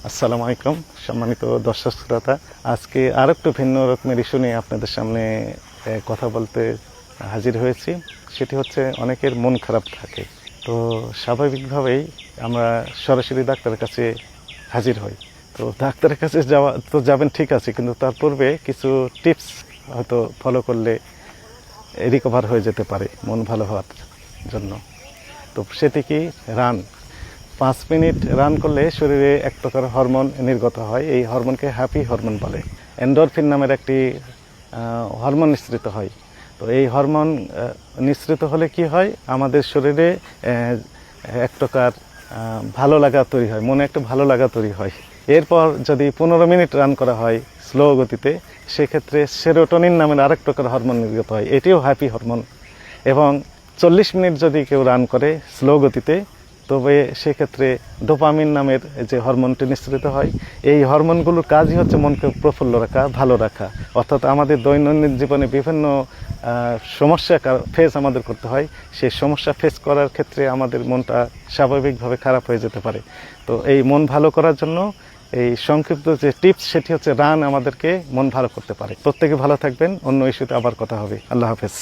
আসসালামু আলাইকুম সম্মানিত দর্শক শ্রোতা। আজকে আরেকটু ভিন্ন রকমের ইস্যু নিয়ে আপনাদের সামনে কথা বলতে হাজির হয়েছি। সেটি হচ্ছে অনেকের মন খারাপ থাকে, তো স্বাভাবিকভাবেই আমরা সরাসরি ডাক্তারের কাছে হাজির হই। তো ডাক্তারের কাছে যাওয়া তো যাবেন ঠিক আছে, কিন্তু তার পূর্বে কিছু টিপস হয়তো ফলো করলে রিকভার হয়ে যেতে পারে মন ভালো হওয়ার জন্য। তো সেটি কি? রান। 5 মিনিট রান করলে শরীরে এক প্রকার হরমোন নির্গত হয়। এই হরমোনকে হ্যাপি হরমোন বলে। এন্ডোরফিন নামের একটি হরমোন নিঃসৃত হয়। তো এই হরমোন নিঃসৃত হলে কি হয়, আমাদের শরীরে এক প্রকার ভালো লাগা তৈরি হয়, মনে একটা ভালো লাগা তৈরি হয়। এরপর যদি 15 মিনিট রান করা হয় স্লো গতিতে, সেক্ষেত্রে সেরোটোনিন নামের আরেক প্রকার হরমোন নির্গত হয়, এটিও হ্যাপি হরমোন। এবং 40 মিনিট যদি কেউ রান করে স্লো গতিতে, তবে সেক্ষেত্রে ডোপামিন নামের যে হরমোনটি নিঃসৃত হয়। এই হরমোনগুলোর কাজই হচ্ছে মনকে প্রফুল্ল রাখা, ভালো রাখা। অর্থাৎ আমাদের দৈনন্দিন জীবনে বিভিন্ন সমস্যা ফেস আমাদের করতে হয়। সেই সমস্যা ফেস করার ক্ষেত্রে আমাদের মনটা স্বাভাবিকভাবে খারাপ হয়ে যেতে পারে। তো এই মন ভালো করার জন্য এই সংক্ষিপ্ত যে টিপস, সেটি হচ্ছে রান আমাদেরকে মন ভালো করতে পারে। প্রত্যেকে ভালো থাকবেন। অন্য ইস্যুতে আবার কথা হবে। আল্লাহ হাফেজ।